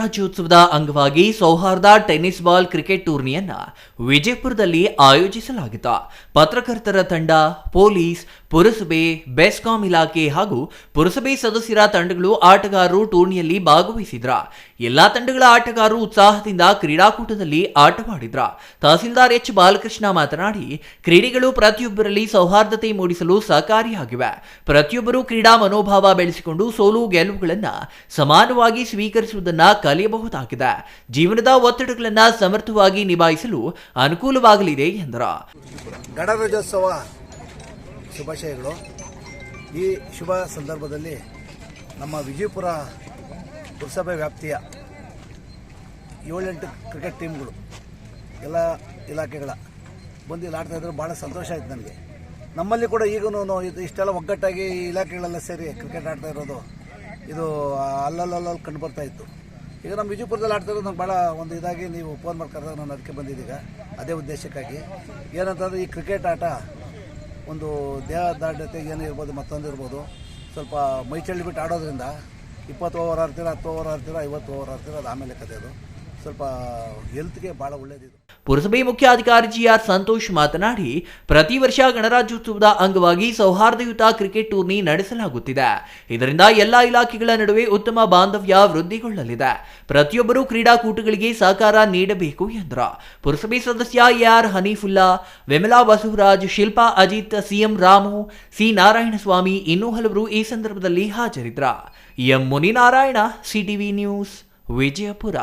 ರಾಜ್ಯೋತ್ಸವದ ಅಂಗವಾಗಿ ಸೌಹಾರ್ದ ಟೆನ್ನಿಸ್ ಬಾಲ್ ಕ್ರಿಕೆಟ್ ಟೂರ್ನಿಯನ್ನ ವಿಜಯಪುರದಲ್ಲಿ ಆಯೋಜಿಸಲಾಗಿತ್ತು. ಪತ್ರಕರ್ತರ ತಂಡ, ಪೊಲೀಸ್, ಪುರಸಭೆ, ಬೆಸ್ಕಾಂ ಇಲಾಖೆ ಹಾಗೂ ಪುರಸಭೆ ಸದಸ್ಯರ ತಂಡಗಳು ಆಟಗಾರರು ಟೂರ್ನಿಯಲ್ಲಿ ಭಾಗವಹಿಸಿದ್ರ. ಎಲ್ಲಾ ತಂಡಗಳ ಆಟಗಾರರು ಉತ್ಸಾಹದಿಂದ ಕ್ರೀಡಾಕೂಟದಲ್ಲಿ ಆಟವಾಡಿದ್ರ. ತಹಸೀಲ್ದಾರ್ ಎಚ್ ಬಾಲಕೃಷ್ಣ ಮಾತನಾಡಿ, ಕ್ರೀಡೆಗಳು ಪ್ರತಿಯೊಬ್ಬರಲ್ಲಿ ಸೌಹಾರ್ದತೆ ಮೂಡಿಸಲು ಸಹಕಾರಿಯಾಗಿವೆ. ಪ್ರತಿಯೊಬ್ಬರು ಕ್ರೀಡಾ ಮನೋಭಾವ ಬೆಳೆಸಿಕೊಂಡು ಸೋಲು ಗೆಲುವುಗಳನ್ನು ಸಮಾನವಾಗಿ ಸ್ವೀಕರಿಸುವುದನ್ನ ಕಲಿಯಬಹುದಾಗಿದೆ. ಜೀವನದ ಒತ್ತಡಗಳನ್ನು ಸಮರ್ಥವಾಗಿ ನಿಭಾಯಿಸಲು ಅನುಕೂಲವಾಗಲಿದೆ ಎಂದರು. ಗಣರಾಜ್ಯೋತ್ಸವ ಶುಭಾಶಯಗಳು. ಈ ಶುಭ ಸಂದರ್ಭದಲ್ಲಿ ನಮ್ಮ ವಿಜಯಪುರ ಪುರಸಭೆ ವ್ಯಾಪ್ತಿಯ 7-8 ಕ್ರಿಕೆಟ್ ಟೀಮ್ಗಳು ಎಲ್ಲ ಇಲಾಖೆಗಳ ಬಂದು ಇಲ್ಲಿ ಆಡ್ತಾ ಇದ್ರು. ಭಾಳ ಸಂತೋಷ ಆಯ್ತು ನನಗೆ. ನಮ್ಮಲ್ಲಿ ಕೂಡ ಈಗೂ ಇಷ್ಟೆಲ್ಲ ಒಗ್ಗಟ್ಟಾಗಿ ಇಲಾಖೆಗಳೆಲ್ಲ ಸೇರಿ ಕ್ರಿಕೆಟ್ ಆಡ್ತಾ ಇರೋದು ಇದು ಅಲ್ಲಲ್ಲಿ ಕಂಡು ಬರ್ತಾ ಇತ್ತು. ಈಗ ನಮ್ಮ ವಿಜಯಪುರದಲ್ಲಿ ಆಡ್ತಾ ಇರೋದು ನಂಗೆ ಭಾಳ ಒಂದು ಇದಾಗಿ ನೀವು ಫೋನ್ ಮಾಡಿ ಕರೆದಾಗ ನಾನು ಅದಕ್ಕೆ ಬಂದಿದ್ದೀಗ ಅದೇ ಉದ್ದೇಶಕ್ಕಾಗಿ. ಏನಂತಂದರೆ ಈ ಕ್ರಿಕೆಟ್ ಆಟ ಒಂದು ದೇಹ ದಾಢ್ಯತೆ ಏನು ಇರ್ಬೋದು, ಮತ್ತೊಂದು ಇರ್ಬೋದು, ಸ್ವಲ್ಪ ಮೈ ಚಳಿ ಬಿಟ್ಟು ಆಡೋದ್ರಿಂದ 20 ಓವರ್ ಆಡ್ತೀರಾ, 10 ಓವರ್ ಆಡ್ತೀರಾ, 50 ಓವರ್ ಆಡ್ತೀರಾ, ಅದು ಆಮೇಲೆ ಕತೆ. ಅದು ಸ್ವಲ್ಪ ಹೆಲ್ತ್ಗೆ ಭಾಳ ಒಳ್ಳೆಯದಿದೆ. ಪುರಸಭೆ ಮುಖ್ಯಾಧಿಕಾರಿ ಜಿಆರ್ ಸಂತೋಷ್ ಮಾತನಾಡಿ, ಪ್ರತಿ ವರ್ಷ ಗಣರಾಜ್ಯೋತ್ಸವದ ಅಂಗವಾಗಿ ಸೌಹಾರ್ದಯುತ ಕ್ರಿಕೆಟ್ ಟೂರ್ನಿ ನಡೆಸಲಾಗುತ್ತಿದೆ. ಇದರಿಂದ ಎಲ್ಲಾ ಇಲಾಖೆಗಳ ನಡುವೆ ಉತ್ತಮ ಬಾಂಧವ್ಯ ವೃದ್ಧಿಗೊಳ್ಳಲಿದೆ. ಪ್ರತಿಯೊಬ್ಬರೂ ಕ್ರೀಡಾಕೂಟಗಳಿಗೆ ಸಹಕಾರ ನೀಡಬೇಕು ಎಂದರು. ಪುರಸಭೆ ಸದಸ್ಯ AR Haneefulla, Vimala Basavaraj, Shilpa Ajith, CM Ramu, C Narayanaswamy ಇನ್ನೂ ಹಲವರು ಈ ಸಂದರ್ಭದಲ್ಲಿ ಹಾಜರಿದ್ದರು. M Muninarayana, CTV news, Vijayapura.